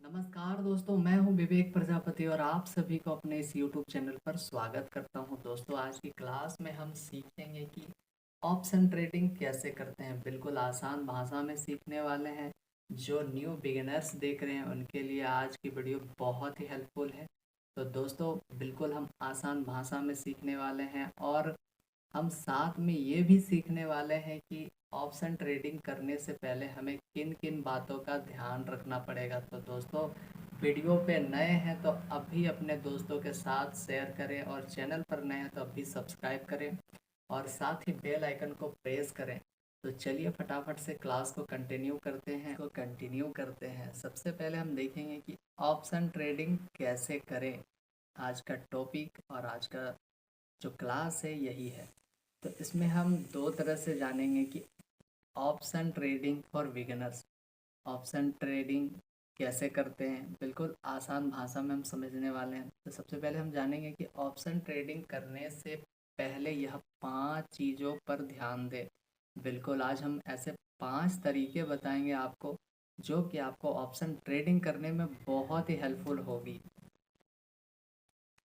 नमस्कार दोस्तों, मैं हूं विवेक प्रजापति और आप सभी को अपने इस YouTube चैनल पर स्वागत करता हूं। दोस्तों, आज की क्लास में हम सीखेंगे कि ऑप्शन ट्रेडिंग कैसे करते हैं। बिल्कुल आसान भाषा में सीखने वाले हैं। जो न्यू बिगिनर्स देख रहे हैं उनके लिए आज की वीडियो बहुत ही हेल्पफुल है। तो दोस्तों, बिल्कुल हम आसान भाषा में सीखने वाले हैं और हम साथ में ये भी सीखने वाले हैं कि ऑप्शन ट्रेडिंग करने से पहले हमें किन किन बातों का ध्यान रखना पड़ेगा। तो दोस्तों, वीडियो पे नए हैं तो अभी अपने दोस्तों के साथ शेयर करें और चैनल पर नए हैं तो अभी सब्सक्राइब करें और साथ ही बेल आइकन को प्रेस करें। तो चलिए फटाफट से क्लास को कंटिन्यू करते हैं। सबसे पहले हम देखेंगे कि ऑप्शन ट्रेडिंग कैसे करें। आज का टॉपिक और आज का जो क्लास है यही है। तो इसमें हम दो तरह से जानेंगे कि option trading for beginners, option trading कैसे करते हैं। बिल्कुल आसान भाषा में हम समझने वाले हैं। तो सबसे पहले हम जानेंगे कि ऑप्शन ट्रेडिंग करने से पहले यह 5 चीज़ों पर ध्यान दें। बिल्कुल आज हम ऐसे 5 तरीके बताएंगे आपको जो कि आपको ऑप्शन ट्रेडिंग करने में बहुत ही हेल्पफुल होगी।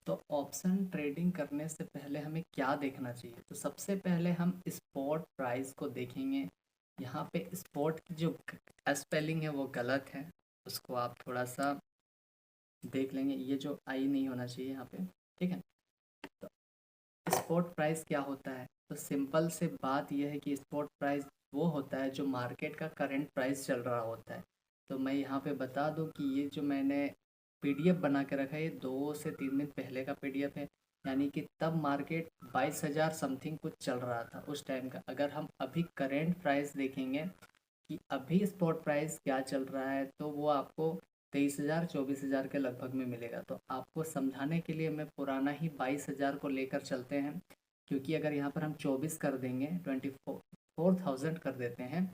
तो ऑप्शन ट्रेडिंग करने से पहले हमें क्या देखना चाहिए। तो सबसे पहले हम स्पॉट प्राइस को देखेंगे। यहाँ पे स्पॉट की जो स्पेलिंग है वो गलत है, उसको आप थोड़ा सा देख लेंगे। ये जो आई नहीं होना चाहिए यहाँ पे, ठीक है। तो स्पॉट प्राइस क्या होता है। तो सिंपल से बात यह है कि स्पॉट प्राइस वो होता है जो मार्केट का करंट प्राइस चल रहा होता है। तो मैं यहाँ पे बता दूँ कि ये जो मैंने पीडीएफ बना के रखा है ये 2 से 3 दिन पहले का पीडीएफ है। यानी कि तब मार्केट 22,000 समथिंग कुछ चल रहा था उस टाइम का। अगर हम अभी करेंट प्राइस देखेंगे कि अभी स्पॉट प्राइस क्या चल रहा है तो वो आपको 23,000 24,000 के लगभग में मिलेगा। तो आपको समझाने के लिए मैं पुराना ही 22,000 को लेकर चलते हैं, क्योंकि अगर यहाँ पर हम 24 कर देंगे, 24,000 कर देते हैं,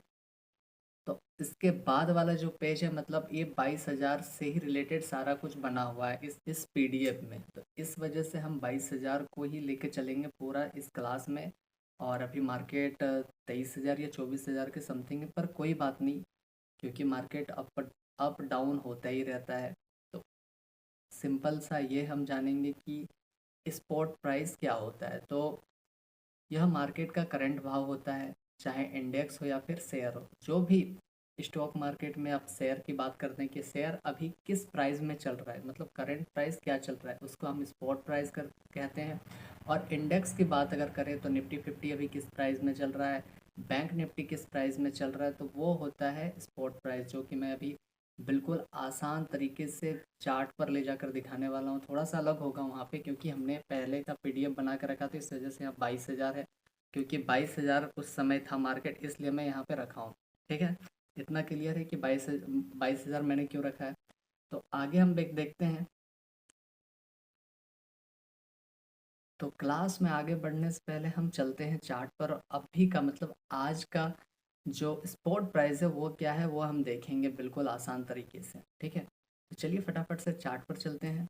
तो इसके बाद वाला जो पेज है मतलब ये 22,000 से ही रिलेटेड सारा कुछ बना हुआ है इस पीडीएफ में। तो इस वजह से हम 22,000 को ही लेके चलेंगे पूरा इस क्लास में। और अभी मार्केट 23,000 या 24,000 के समथिंग है, पर कोई बात नहीं, क्योंकि मार्केट अप डाउन होता ही रहता है। तो सिंपल सा ये हम जानेंगे कि स्पॉट प्राइस क्या होता है। तो यह मार्केट का करंट भाव होता है, चाहे इंडेक्स हो या फिर शेयर हो। जो भी स्टॉक मार्केट में आप शेयर की बात करते हैं कि शेयर अभी किस प्राइस में चल रहा है, मतलब करंट प्राइस क्या चल रहा है, उसको हम स्पॉट प्राइस कहते हैं। और इंडेक्स की बात अगर करें तो निफ्टी 50 अभी किस प्राइस में चल रहा है, बैंक निफ्टी किस प्राइस में चल रहा है, तो वो होता है स्पॉट प्राइस, जो कि मैं अभी बिल्कुल आसान तरीके से चार्ट पर ले जाकर दिखाने वाला हूँ। थोड़ा सा अलग होगा वहाँ पे, क्योंकि हमने पहले का पीडीएफ बना कर रखा था, इस वजह से यहाँ 22,000 है, क्योंकि 22,000 उस समय था मार्केट, इसलिए मैं यहाँ पे रखा हूँ। ठीक है, इतना क्लियर है कि 22,000 मैंने क्यों रखा है। तो आगे हम देखते हैं। तो क्लास में आगे बढ़ने से पहले हम चलते हैं चार्ट पर। अभी का मतलब आज का जो स्पॉट प्राइस है वो क्या है वो हम देखेंगे बिल्कुल आसान तरीके से। ठीक है, तो चलिए फटाफट से चार्ट पर चलते हैं।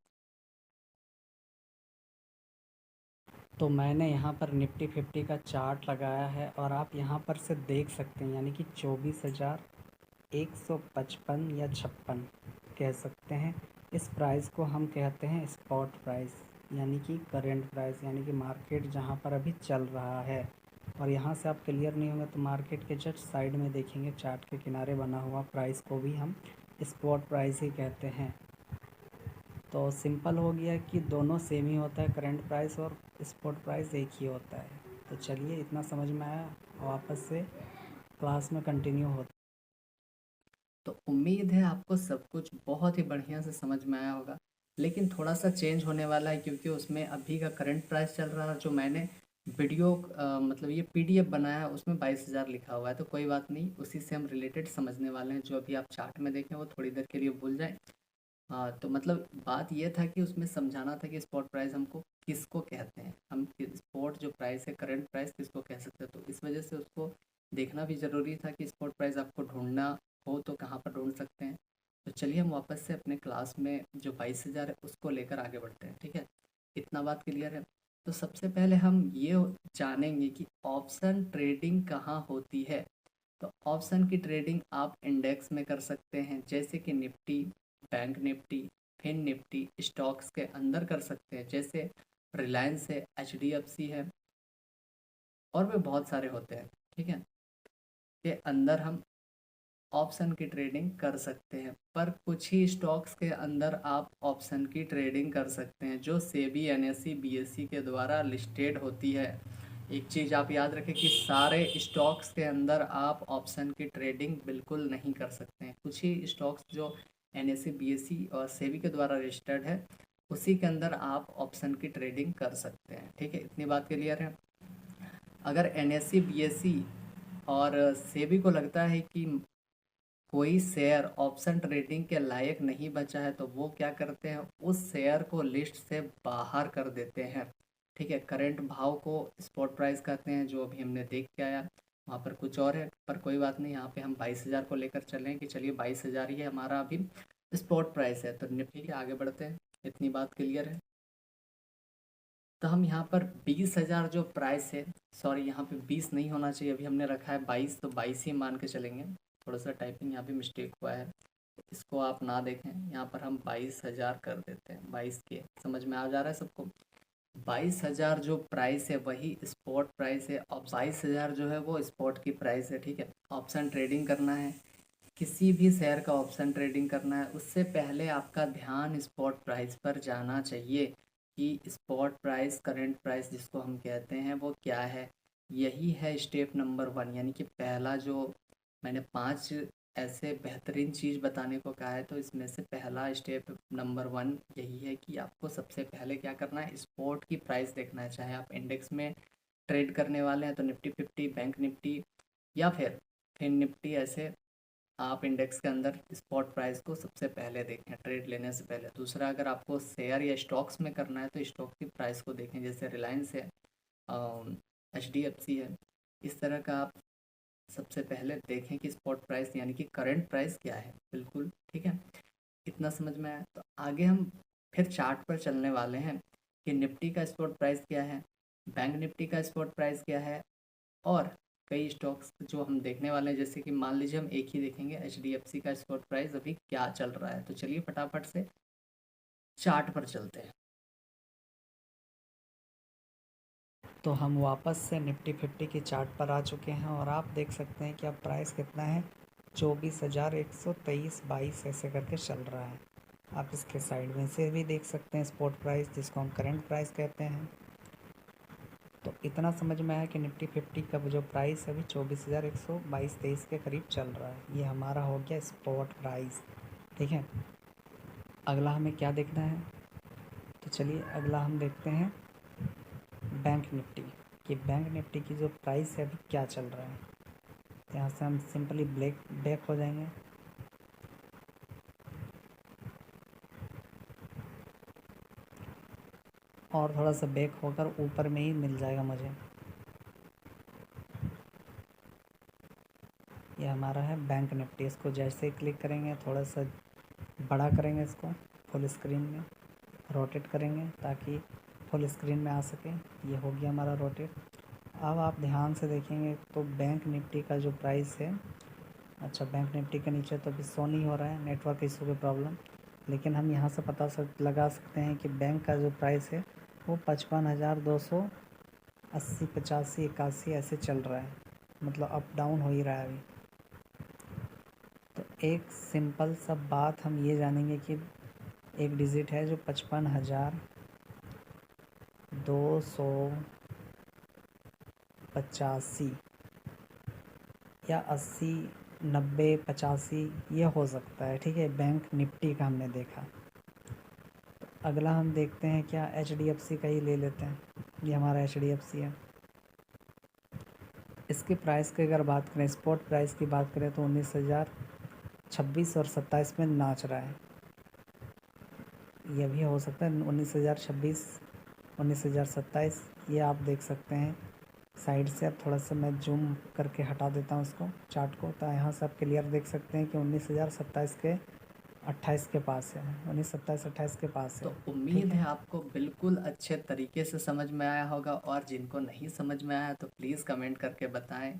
तो मैंने यहाँ पर निफ्टी 50 का चार्ट लगाया है और आप यहाँ पर से देख सकते हैं, यानी कि 24,155 या 56 कह सकते हैं। इस प्राइस को हम कहते हैं स्पॉट प्राइस, यानी कि करेंट प्राइस, यानी कि मार्केट जहाँ पर अभी चल रहा है। और यहाँ से आप क्लियर नहीं होंगे तो मार्केट के जस्ट साइड में देखेंगे चार्ट के किनारे बना हुआ प्राइस को भी हम स्पॉट प्राइस ही कहते हैं। तो सिंपल हो गया कि दोनों सेम ही होता है, करंट प्राइस और स्पॉट प्राइस एक ही होता है। तो चलिए इतना समझ में आया, वापस से क्लास में कंटिन्यू होता। तो उम्मीद है आपको सब कुछ बहुत ही बढ़िया से समझ में आया होगा, लेकिन थोड़ा सा चेंज होने वाला है, क्योंकि उसमें अभी का करंट प्राइस चल रहा है। जो मैंने वीडियो मतलब ये पीडीएफ बनाया है उसमें 22,000 लिखा हुआ है, तो कोई बात नहीं, उसी से हम रिलेटेड समझने वाले हैं। जो अभी आप चार्ट में देखें वो थोड़ी देर के लिए भूल जाएं। हाँ, तो मतलब बात ये था कि उसमें समझाना था कि स्पॉट प्राइस हमको किसको कहते हैं, हम स्पॉट जो प्राइस है करंट प्राइस किसको कह सकते हैं। तो इस वजह से उसको देखना भी ज़रूरी था कि स्पॉट प्राइस आपको ढूंढना हो तो कहाँ पर ढूंढ सकते हैं। तो चलिए हम वापस से अपने क्लास में जो 22,000 है उसको लेकर आगे बढ़ते हैं। ठीक है, इतना बात क्लियर है। तो सबसे पहले हम ये जानेंगे कि ऑप्शन ट्रेडिंग कहाँ होती है। तो ऑप्शन की ट्रेडिंग आप इंडेक्स में कर सकते हैं, जैसे कि Nifty bank Nifty, fin Nifty stocks के अंदर कर सकते हैं, जैसे रिलायंस है, HDFC है और भी बहुत सारे होते हैं। ठीक है, के अंदर हम ऑप्शन की ट्रेडिंग कर सकते हैं, पर कुछ ही स्टॉक्स के अंदर आप ऑप्शन की ट्रेडिंग कर सकते हैं जो सेबी, NSE, BSE के द्वारा लिस्टेड होती है। एक चीज़ आप याद रखें कि सारे स्टॉक्स के अंदर आप ऑप्शन की ट्रेडिंग बिल्कुल नहीं कर सकते हैं। कुछ ही स्टॉक्स जो NSE, BSE और सेबी के द्वारा रजिस्टर्ड है उसी के अंदर आप ऑप्शन की ट्रेडिंग कर सकते हैं। ठीक है, इतनी बात क्लियर है। अगर NSE, BSE और सेबी को लगता है कि कोई शेयर ऑप्शन ट्रेडिंग के लायक नहीं बचा है तो वो क्या करते हैं, उस शेयर को लिस्ट से बाहर कर देते हैं। ठीक है, करंट भाव को स्पॉट प्राइस कहते हैं, जो अभी हमने देख के आया वहाँ पर कुछ और है, पर कोई बात नहीं। यहाँ पे हम 22,000 को लेकर चलें कि चलिए 22,000 ही है हमारा अभी स्पॉट प्राइस है, तो निफ्टी के आगे बढ़ते हैं। इतनी बात क्लियर है। तो हम यहाँ पर 20,000 जो प्राइस है, सॉरी यहाँ पे 20 नहीं होना चाहिए, अभी हमने रखा है 22, तो 22 ही मान के चलेंगे। थोड़ा सा टाइपिंग यहाँ पे मिस्टेक हुआ है, इसको आप ना देखें। यहाँ पर हम 22,000 कर देते हैं। 22 के समझ में आ जा रहा है सबको? 22,000 जो प्राइस है वही स्पॉट प्राइस है, और 22,000 जो है वो स्पॉट की प्राइस है। ठीक है, ऑप्शन ट्रेडिंग करना है, किसी भी शेयर का ऑप्शन ट्रेडिंग करना है, उससे पहले आपका ध्यान स्पॉट प्राइस पर जाना चाहिए कि स्पॉट प्राइस, करंट प्राइस जिसको हम कहते हैं, वो क्या है। यही है स्टेप नंबर 1, यानी कि पहला जो मैंने 5 ऐसे बेहतरीन चीज़ बताने को कहा है, तो इसमें से पहला स्टेप नंबर 1 यही है कि आपको सबसे पहले क्या करना है, स्पॉट की प्राइस देखना है। चाहे आप इंडेक्स में ट्रेड करने वाले हैं तो निफ्टी 50, बैंक निफ्टी या फिर फिन निफ्टी, ऐसे आप इंडेक्स के अंदर स्पॉट प्राइस को सबसे पहले देखें ट्रेड लेने से पहले। दूसरा, अगर आपको शेयर या स्टॉक्स में करना है तो स्टॉक की प्राइस को देखें, जैसे रिलायंस है, HDFC है। इस तरह का आप सबसे पहले देखें कि स्पॉट प्राइस यानी कि करंट प्राइस क्या है। बिल्कुल ठीक है, इतना समझ में आया। तो आगे हम फिर चार्ट पर चलने वाले हैं कि निफ्टी का स्पॉट प्राइस क्या है, बैंक निफ्टी का स्पॉट प्राइस क्या है, और कई स्टॉक्स जो हम देखने वाले हैं। जैसे कि मान लीजिए हम एक ही देखेंगे, HDFC का स्पॉट प्राइस अभी क्या चल रहा है। तो चलिए फटाफट से चार्ट पर चलते हैं। तो हम वापस से निफ्टी 50 की चार्ट पर आ चुके हैं और आप देख सकते हैं कि अब प्राइस कितना है, 24,123.22 ऐसे करके चल रहा है। आप इसके साइड में से भी देख सकते हैं स्पॉट प्राइस, जिसको हम करंट प्राइस कहते हैं। तो इतना समझ में आया कि निफ्टी 50 का जो प्राइस है अभी 24,122-23 के करीब चल रहा है। ये हमारा हो गया स्पॉट प्राइस। ठीक है, अगला हमें क्या देखना है, तो चलिए अगला हम देखते हैं बैंक निफ्टी, कि बैंक निफ्टी की जो प्राइस है अभी क्या चल रहा है। तो यहाँ से हम सिंपली बैक हो जाएंगे। और थोड़ा सा बैक होकर ऊपर में ही मिल जाएगा मुझे। ये हमारा है बैंक निफ्टी। इसको जैसे ही क्लिक करेंगे, थोड़ा सा बड़ा करेंगे, इसको फुल स्क्रीन में रोटेट करेंगे ताकि फुल स्क्रीन में आ सके। ये हो गया हमारा रोटेट। अब आप ध्यान से देखेंगे तो बैंक निफ्टी का जो प्राइस है, अच्छा बैंक निफ्टी के नीचे तो अभी शो नहीं हो रहा है, नेटवर्क इशू की प्रॉब्लम, लेकिन हम यहाँ से लगा सकते हैं कि बैंक का जो प्राइस है वो 55,280, 85, 81 ऐसे चल रहा है, मतलब अप डाउन हो ही रहा है अभी। तो एक सिंपल सा बात हम ये जानेंगे कि एक डिजिट है जो 55,285 या 80, 90, 85 ये हो सकता है। ठीक है, बैंक निफ्टी का हमने देखा। तो अगला हम देखते हैं क्या, HDFC का ही ले लेते हैं। ये हमारा HDFC है। इसकी प्राइस की अगर बात करें, स्पॉट प्राइस की बात करें, तो 19,026 और 27 में नाच रहा है। ये भी हो सकता है 19,026, 19,027, ये आप देख सकते हैं साइड से। अब थोड़ा सा मैं जूम करके हटा देता हूँ इसको, चार्ट को, तो यहाँ से आप क्लियर देख सकते हैं कि 19,027 के 28 के पास है, 1927 28 के पास है। तो उम्मीद है आपको बिल्कुल अच्छे तरीके से समझ में आया होगा, और जिनको नहीं समझ में आया तो प्लीज़ कमेंट करके बताएं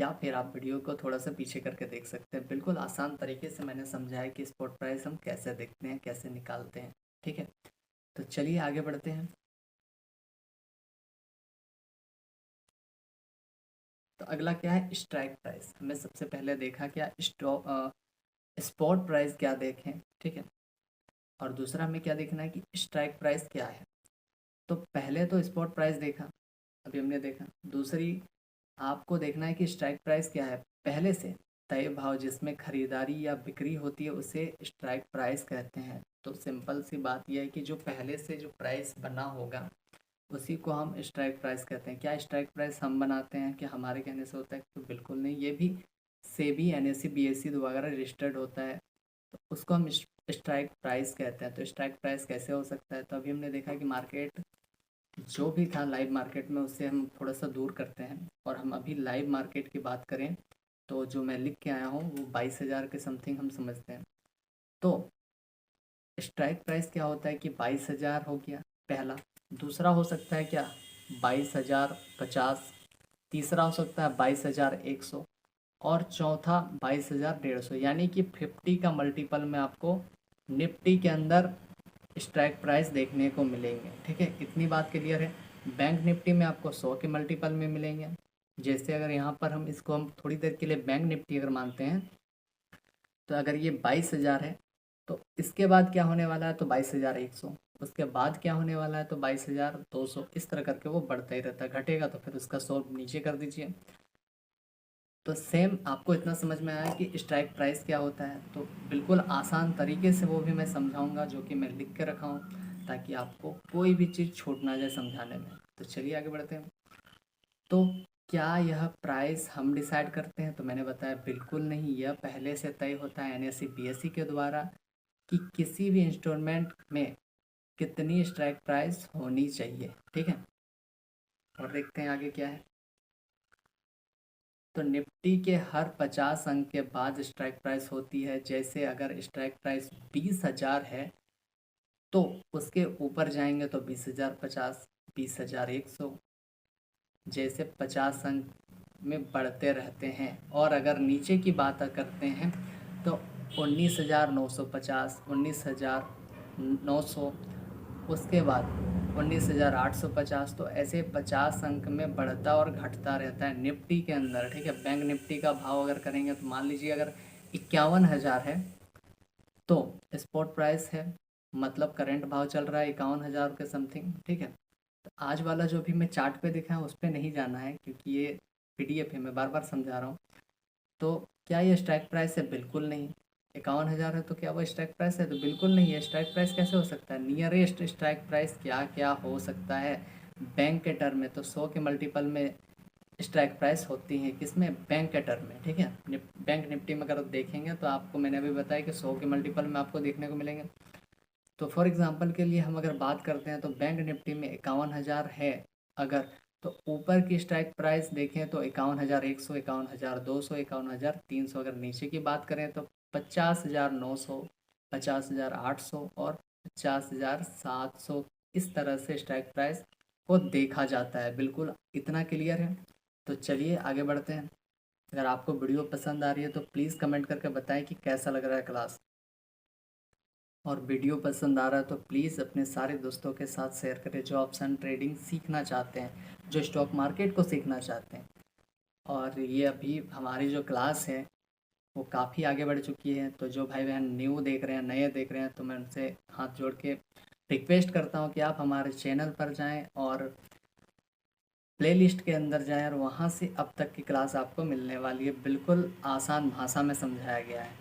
या फिर आप वीडियो को थोड़ा सा पीछे करके देख सकते हैं। बिल्कुल आसान तरीके से मैंने समझाया कि स्पॉट प्राइस हम कैसे देखते हैं, कैसे निकालते हैं। ठीक है, तो चलिए आगे बढ़ते हैं। तो अगला क्या है, स्ट्राइक प्राइस। हमें सबसे पहले देखा क्या, स्पॉट प्राइस क्या देखें, ठीक है, और दूसरा हमें क्या देखना है कि स्ट्राइक प्राइस क्या है। तो पहले तो स्पॉट प्राइस देखा, अभी हमने देखा। दूसरी आपको देखना है कि स्ट्राइक प्राइस क्या है। पहले से तय भाव जिसमें खरीदारी या बिक्री होती है उसे स्ट्राइक प्राइस कहते हैं। तो सिंपल सी बात यह है कि जो पहले से जो प्राइस बना होगा उसी को हम स्ट्राइक प्राइस कहते हैं। क्या स्ट्राइक प्राइस हम बनाते हैं, कि हमारे कहने से होता है? तो बिल्कुल नहीं, ये भी सेबी, एनएसई, बीएसई द्वारा रजिस्टर्ड होता है, तो उसको हम स्ट्राइक प्राइस कहते हैं। तो स्ट्राइक प्राइस कैसे हो सकता है? तो अभी हमने देखा कि मार्केट जो भी था लाइव मार्केट में, उससे हम थोड़ा सा दूर करते हैं, और हम अभी लाइव मार्केट की बात करें तो जो मैं लिख के आया हूँ वो 22,000 के समथिंग हम समझते हैं। तो स्ट्राइक प्राइस क्या होता है कि 22,000 हो गया पहला। दूसरा हो सकता है क्या, 22,050। तीसरा हो सकता है 22,100, और चौथा 22,150। यानी कि 50 का मल्टीपल में आपको निफ्टी के अंदर स्ट्राइक प्राइस देखने को मिलेंगे। ठीक है, इतनी बात क्लियर है। बैंक निफ्टी में आपको 100 के मल्टीपल में मिलेंगे। जैसे अगर यहाँ पर हम इसको हम थोड़ी देर के लिए बैंक निफ्टी अगर मानते हैं, तो अगर ये 22,000 है तो इसके बाद क्या होने वाला है, तो 22,100। उसके बाद क्या होने वाला है, तो 22,200। इस तरह करके वो बढ़ता ही रहता है। घटेगा तो फिर उसका 100 नीचे कर दीजिए। तो सेम आपको इतना समझ में आया कि स्ट्राइक प्राइस क्या होता है। तो बिल्कुल आसान तरीके से वो भी मैं समझाऊंगा, जो कि मैं लिख के रखा हूँ, ताकि आपको कोई भी चीज़ छूट ना जाए समझाने में। तो चलिए आगे बढ़ते हैं। तो क्या यह प्राइस हम डिसाइड करते हैं? तो मैंने बताया बिल्कुल नहीं, यह पहले से तय होता है एनएसई बीएसई के द्वारा कि किसी भी इंस्टॉलमेंट में कितनी स्ट्राइक प्राइस होनी चाहिए। ठीक है, और देखते हैं आगे क्या है। तो निफ्टी के हर 50 अंक के बाद स्ट्राइक प्राइस होती है। जैसे अगर स्ट्राइक प्राइस 20,000 है तो उसके ऊपर जाएंगे तो 20,050, 20,100, जैसे 50 अंक में बढ़ते रहते हैं। और अगर नीचे की बात करते हैं तो 19,950, 19,900, उसके बाद 19,850। तो ऐसे 50 अंक में बढ़ता और घटता रहता है निफ्टी के अंदर। ठीक है, बैंक निफ्टी का भाव अगर करेंगे तो मान लीजिए अगर 51,000 है तो स्पॉट प्राइस है, मतलब करंट भाव चल रहा है 51,000 के समथिंग। ठीक है, तो आज वाला जो भी मैं चार्ट पे दिखा है उस पर नहीं जाना है, क्योंकि ये पीडीएफ है, मैं बार बार समझा रहा हूँ। तो क्या ये स्ट्राइक प्राइस है? बिल्कुल नहीं। 51,000 है तो क्या वो स्ट्राइक प्राइस है? तो बिल्कुल नहीं है। स्ट्राइक प्राइस कैसे हो सकता है? नियरेस्ट स्ट्राइक प्राइस क्या क्या हो सकता है बैंक के टर्म में? तो 100 के मल्टीपल में स्ट्राइक प्राइस होती है, किसमें? बैंक के टर्म में। ठीक है, बैंक निफ्टी में अगर आप देखेंगे तो आपको मैंने अभी बताया कि 100 के मल्टीपल में आपको देखने को मिलेंगे। तो फॉर एग्जांपल के लिए हम अगर बात करते हैं तो बैंक निफ्टी में 51,000 है अगर, तो ऊपर की स्ट्राइक प्राइस देखें तो 51,100, 51,200, 51,300। अगर नीचे की बात करें तो 50,900, 50,800 और 50,700। इस तरह से स्ट्राइक प्राइस को देखा जाता है। बिल्कुल इतना क्लियर है। तो चलिए आगे बढ़ते हैं। अगर आपको वीडियो पसंद आ रही है तो प्लीज़ कमेंट करके बताएं कि कैसा लग रहा है क्लास। और वीडियो पसंद आ रहा है तो प्लीज़ अपने सारे दोस्तों के साथ शेयर करें जो ऑप्शन ट्रेडिंग सीखना चाहते हैं, जो स्टॉक मार्केट को सीखना चाहते हैं। और ये अभी हमारी जो क्लास है वो काफ़ी आगे बढ़ चुकी है। तो जो भाई बहन न्यू देख रहे हैं, नए देख रहे हैं, तो मैं उनसे हाथ जोड़ के रिक्वेस्ट करता हूँ कि आप हमारे चैनल पर जाएं और प्लेलिस्ट के अंदर जाएं, और वहाँ से अब तक की क्लास आपको मिलने वाली है। बिल्कुल आसान भाषा में समझाया गया है।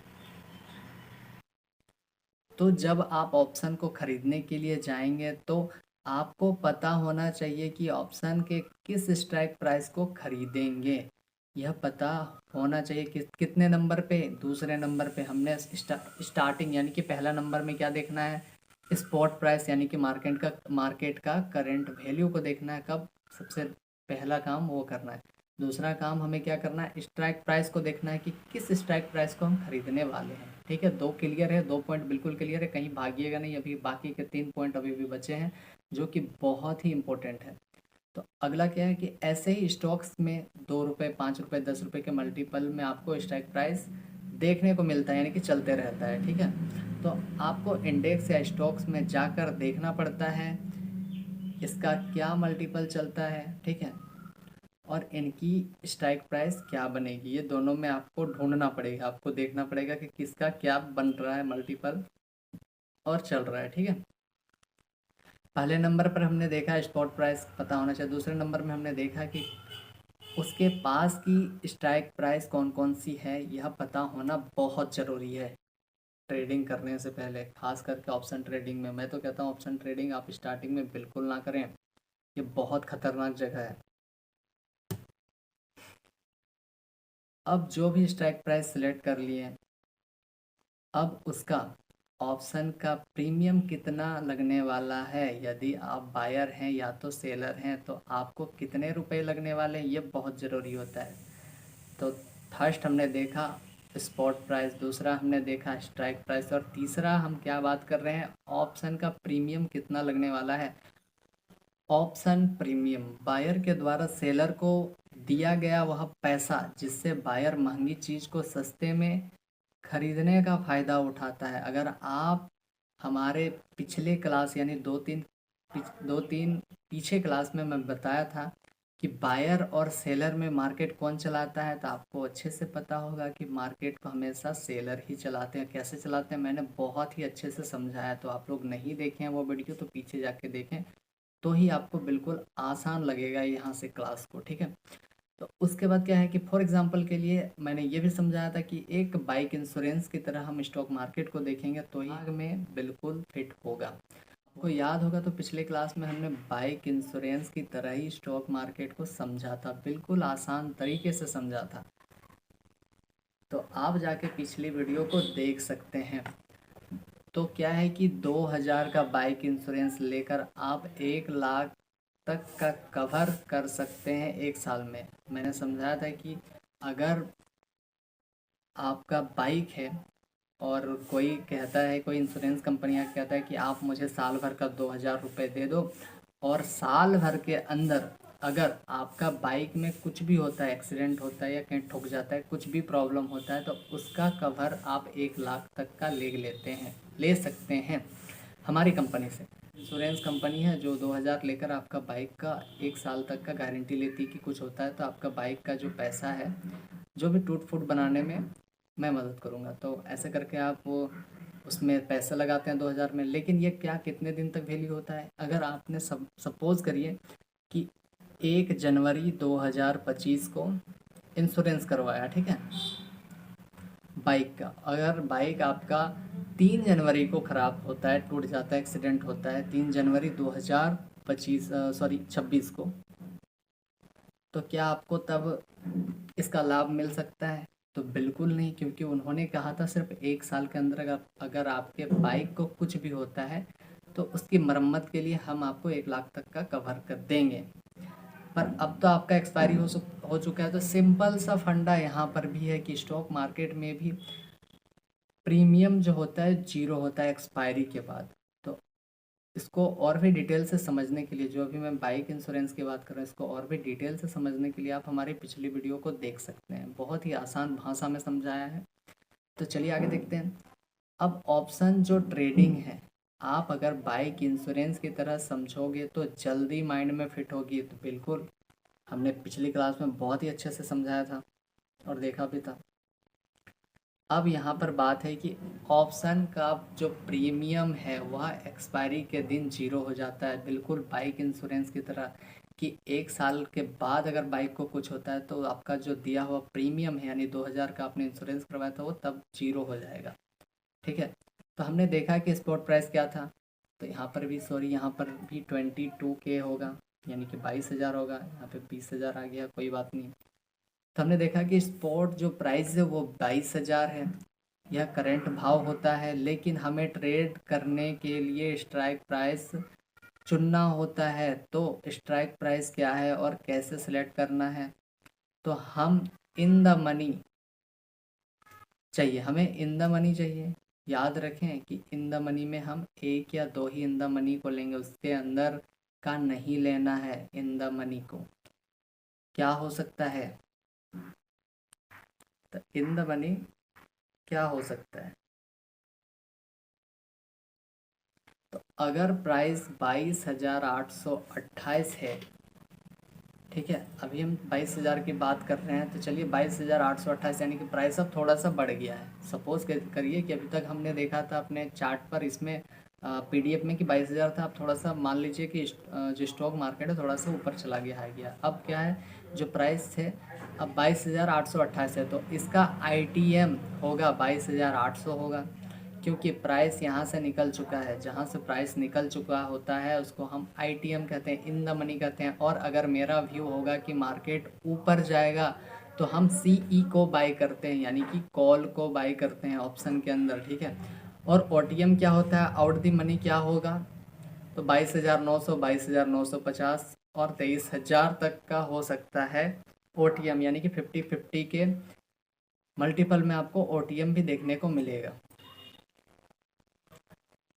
तो जब आप ऑप्शन को खरीदने के लिए जाएंगे तो आपको पता होना चाहिए कि ऑप्शन के किस स्ट्राइक प्राइस को खरीदेंगे। यह पता होना चाहिए कि कितने नंबर पे। दूसरे नंबर पे हमने स्टार्टिंग यानी कि पहला नंबर में क्या देखना है, स्पॉट प्राइस यानी कि मार्केट का करंट वैल्यू को देखना है। कब? सबसे पहला काम वो करना है। दूसरा काम हमें क्या करना है, स्ट्राइक प्राइस को देखना है कि किस स्ट्राइक प्राइस को हम खरीदने वाले हैं। ठीक है, दो क्लियर है, 2 पॉइंट बिल्कुल क्लियर है, कहीं भागिएगा नहीं। अभी बाकी के 3 पॉइंट अभी भी बचे हैं जो कि बहुत ही इंपॉर्टेंट है। तो अगला क्या है कि ऐसे ही स्टॉक्स में 2 रुपये, 5 रुपये, 10 रुपये के मल्टीपल में आपको स्ट्राइक प्राइस देखने को मिलता है, यानी कि चलते रहता है। ठीक है, तो आपको इंडेक्स या स्टॉक्स में जाकर देखना पड़ता है इसका क्या मल्टीपल चलता है। ठीक है, और इनकी स्ट्राइक प्राइस क्या बनेगी, ये दोनों में आपको ढूंढना पड़ेगा, आपको देखना पड़ेगा कि किसका क्या बन रहा है मल्टीपल और चल रहा है। ठीक है, पहले नंबर पर हमने देखा स्पॉट प्राइस पता होना चाहिए। दूसरे नंबर में हमने देखा कि उसके पास की स्ट्राइक प्राइस कौन कौन सी है, यह पता होना बहुत ज़रूरी है ट्रेडिंग करने से पहले, खास करके ऑप्शन ट्रेडिंग में। मैं तो कहता हूँ ऑप्शन ट्रेडिंग आप स्टार्टिंग में बिल्कुल ना करें, ये बहुत खतरनाक जगह है। अब जो भी स्ट्राइक प्राइस सिलेक्ट कर लिए, अब उसका ऑप्शन का प्रीमियम कितना लगने वाला है, यदि आप बायर हैं या तो सेलर हैं तो आपको कितने रुपए लगने वाले हैं, ये बहुत ज़रूरी होता है। तो फर्स्ट हमने देखा स्पॉट प्राइस, दूसरा हमने देखा स्ट्राइक प्राइस, और तीसरा हम क्या बात कर रहे हैं, ऑप्शन का प्रीमियम कितना लगने वाला है। ऑप्शन प्रीमियम बायर के द्वारा सेलर को दिया गया वह पैसा जिससे बायर महंगी चीज़ को सस्ते में खरीदने का फ़ायदा उठाता है। अगर आप हमारे पिछले क्लास यानी दो तीन पीछे क्लास में मैं बताया था कि बायर और सेलर में मार्केट कौन चलाता है, तो आपको अच्छे से पता होगा कि मार्केट को हमेशा सेलर ही चलाते हैं। कैसे चलाते हैं मैंने बहुत ही अच्छे से समझाया, तो आप लोग नहीं देखे हैं वो वीडियो तो पीछे जाके देखें, तो ही आपको बिल्कुल आसान लगेगा यहाँ से क्लास को। ठीक है, तो उसके बाद क्या है कि फॉर एग्जांपल के लिए मैंने ये भी समझाया था कि एक बाइक इंश्योरेंस की तरह हम स्टॉक मार्केट को देखेंगे तो ही आग में बिल्कुल फिट होगा। आपको याद होगा तो पिछले क्लास में हमने बाइक इंश्योरेंस की तरह ही स्टॉक मार्केट को समझा था, बिल्कुल आसान तरीके से समझा था। तो आप जाके पिछली वीडियो को देख सकते हैं। तो क्या है कि 2000 का बाइक इंश्योरेंस लेकर आप 1 लाख तक का कवर कर सकते हैं 1 साल में। मैंने समझाया था कि अगर आपका बाइक है और कोई कहता है, कोई इंश्योरेंस कंपनियां कहता है कि आप मुझे साल भर का 2000 रुपये दे दो, और साल भर के अंदर अगर आपका बाइक में कुछ भी होता है, एक्सीडेंट होता है या कहीं ठुक जाता है, कुछ भी प्रॉब्लम होता है, तो उसका कवर आप 1 लाख तक का ले सकते हैं हमारी कंपनी से। इंश्योरेंस कंपनी है जो 2000 लेकर आपका बाइक का 1 साल तक का गारंटी लेती है कि कुछ होता है तो आपका बाइक का जो पैसा है, जो भी टूट फूट बनाने में मैं मदद करूँगा। तो ऐसे करके आप वो उसमें पैसा लगाते हैं 2000 में। लेकिन ये क्या कितने दिन तक वैल्यू होता है, अगर आपने सपोज़ करिए कि 1 जनवरी 2025 को इंश्योरेंस करवाया, ठीक है, बाइक का, अगर बाइक आपका 3 जनवरी को ख़राब होता है, टूट जाता है, एक्सीडेंट होता है 3 जनवरी 2026 को, तो क्या आपको तब इसका लाभ मिल सकता है? तो बिल्कुल नहीं, क्योंकि उन्होंने कहा था सिर्फ 1 साल के अंदर अगर आपके बाइक को कुछ भी होता है तो उसकी मरम्मत के लिए हम आपको 1 लाख तक का कवर कर देंगे। पर अब तो आपका एक्सपायरी हो चुका है। तो सिंपल सा फंडा यहाँ पर भी है कि स्टॉक मार्केट में भी प्रीमियम जो होता है जीरो होता है एक्सपायरी के बाद। तो इसको और भी डिटेल से समझने के लिए, जो अभी मैं बाइक इंश्योरेंस की बात कर रहा हूँ, इसको और भी डिटेल से समझने के लिए आप हमारी पिछली वीडियो को देख सकते हैं, बहुत ही आसान भाषा में समझाया है। तो चलिए आगे देखते हैं। अब ऑप्शन जो ट्रेडिंग है, आप अगर बाइक इंश्योरेंस की तरह समझोगे तो जल्दी माइंड में फिट होगी। तो बिल्कुल हमने पिछली क्लास में बहुत ही अच्छे से समझाया था और देखा भी था। अब यहाँ पर बात है कि ऑप्शन का जो प्रीमियम है वह एक्सपायरी के दिन जीरो हो जाता है, बिल्कुल बाइक इंश्योरेंस की तरह कि 1 साल के बाद अगर बाइक को कुछ होता है तो आपका जो दिया हुआ प्रीमियम है यानी 2000 का आपने इंश्योरेंस करवाया था वो तब जीरो हो जाएगा। ठीक है, तो हमने देखा कि स्पॉट प्राइस क्या था, तो यहाँ पर भी यहाँ पर भी 22K होगा, यानी कि 22,000 होगा। यहाँ पे 20,000 आ गया, कोई बात नहीं। तो हमने देखा कि स्पॉट जो प्राइस है वो 22,000 है, यह करंट भाव होता है। लेकिन हमें ट्रेड करने के लिए स्ट्राइक प्राइस चुनना होता है। तो स्ट्राइक प्राइस क्या है और कैसे सिलेक्ट करना है, तो हम इन द मनी चाहिए, हमें इन द मनी चाहिए। याद रखें कि इन द मनी में हम एक या दो ही इन द मनी को लेंगे, उसके अंदर का नहीं लेना है इन द मनी को, क्या हो सकता है? तो इन द मनी क्या हो सकता है? तो अगर प्राइस 22,828 है, ठीक है, अभी हम 22,000 की बात कर रहे हैं, तो चलिए 22,828 यानी कि प्राइस अब थोड़ा सा बढ़ गया है। सपोज करिए कि अभी तक हमने देखा था अपने चार्ट पर, इसमें पीडीएफ में कि 22,000 था। अब थोड़ा सा मान लीजिए कि जो स्टॉक मार्केट है थोड़ा सा ऊपर चला गया है गया। अब क्या है, जो प्राइस थे अब 22,828 है, तो इसका आईटीएम होगा 22,800 होगा, क्योंकि प्राइस यहाँ से निकल चुका है। जहाँ से प्राइस निकल चुका होता है उसको हम आईटीएम कहते हैं, इन द मनी कहते हैं। और अगर मेरा व्यू होगा कि मार्केट ऊपर जाएगा तो हम सीई को बाई करते हैं, यानी कि कॉल को बाई करते हैं ऑप्शन के अंदर, ठीक है। और ओटीएम क्या होता है, आउट द मनी क्या होगा, तो 22,900, 22,950 और 23,000 तक का हो सकता है ओटीएम, यानी कि 50-50 के मल्टीपल में आपको ओटीएम भी देखने को मिलेगा।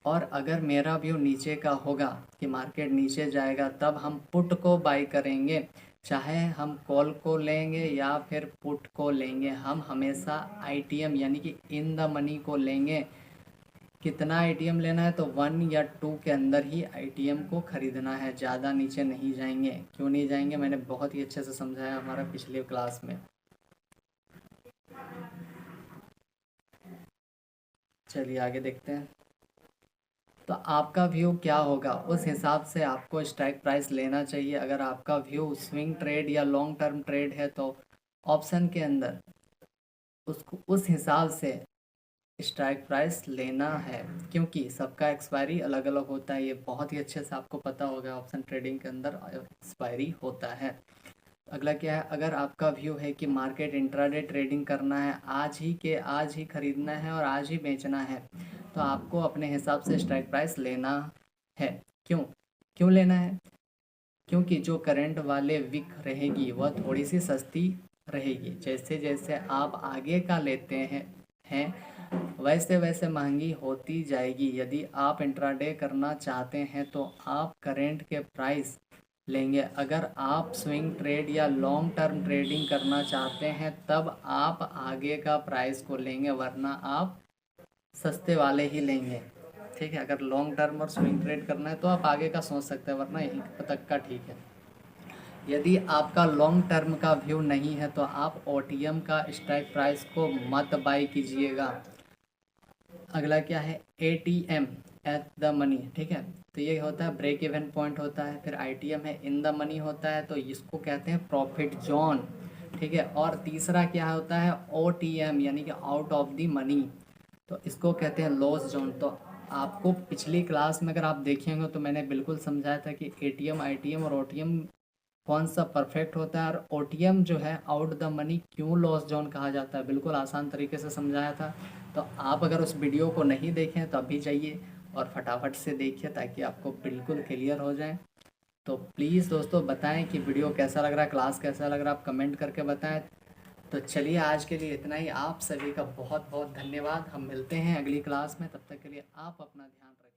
और अगर मेरा व्यू नीचे का होगा कि मार्केट नीचे जाएगा, तब हम पुट को बाई करेंगे, चाहे हम कॉल को लेंगे या फिर पुट को लेंगे, हम हमेशा आईटीएम यानी कि इन द मनी को लेंगे। कितना आईटीएम लेना है, तो 1 या 2 के अंदर ही आईटीएम को खरीदना है, ज़्यादा नीचे नहीं जाएंगे। क्यों नहीं जाएंगे, मैंने बहुत ही अच्छे से समझाया हमारा पिछले क्लास में। चलिए आगे देखते हैं। तो आपका व्यू क्या होगा, उस हिसाब से आपको स्ट्राइक प्राइस लेना चाहिए। अगर आपका व्यू स्विंग ट्रेड या लॉन्ग टर्म ट्रेड है तो ऑप्शन के अंदर उसको उस हिसाब से स्ट्राइक प्राइस लेना है, क्योंकि सबका एक्सपायरी अलग अलग होता है। ये बहुत ही अच्छे से आपको पता होगा, ऑप्शन ट्रेडिंग के अंदर एक्सपायरी होता है। अगला क्या है, अगर आपका व्यू है कि मार्केट इंट्राडे ट्रेडिंग करना है, आज ही के आज ही खरीदना है और आज ही बेचना है, तो आपको अपने हिसाब से स्ट्राइक प्राइस लेना है। क्यों क्यों लेना है, क्योंकि जो करंट वाले विक रहेगी वह थोड़ी सी सस्ती रहेगी। जैसे जैसे आप आगे का लेते हैं वैसे वैसे महंगी होती जाएगी। यदि आप इंट्राडे करना चाहते हैं तो आप करंट के प्राइस लेंगे। अगर आप स्विंग ट्रेड या लॉन्ग टर्म ट्रेडिंग करना चाहते हैं तब आप आगे का प्राइस को लेंगे, वरना आप सस्ते वाले ही लेंगे, ठीक है। अगर लॉन्ग टर्म और स्विंग ट्रेड करना है तो आप आगे का सोच सकते हैं, वरना यहीं तक का ठीक है। यदि आपका लॉन्ग टर्म का व्यू नहीं है तो आप ओटीएम का स्ट्राइक प्राइस को मत बाई कीजिएगा। अगला क्या है, एटीएम एट द मनी, ठीक है। तो ये होता है ब्रेक इवन पॉइंट होता है। फिर आईटीएम है इन द मनी होता है, तो इसको कहते हैं प्रॉफिट जोन, ठीक है। और तीसरा क्या होता है, ओटीएम यानी कि आउट ऑफ द मनी, तो इसको कहते हैं लॉस जोन। तो आपको पिछली क्लास में अगर आप देखेंगे तो मैंने बिल्कुल समझाया था कि एटीएम, आईटीएम और ओटीएम कौन सा परफेक्ट होता है, और ओटीएम जो है आउट द मनी क्यों लॉस जोन कहा जाता है, बिल्कुल आसान तरीके से समझाया था। तो आप अगर उस वीडियो को नहीं देखें तो अभी जाइए और फटाफट से देखिए, ताकि आपको बिल्कुल क्लियर हो जाए। तो प्लीज़ दोस्तों बताएं कि वीडियो कैसा लग रहा है, क्लास कैसा लग रहा है, आप कमेंट करके बताएं। तो चलिए आज के लिए इतना ही। आप सभी का बहुत बहुत धन्यवाद। हम मिलते हैं अगली क्लास में, तब तक के लिए आप अपना ध्यान रखें।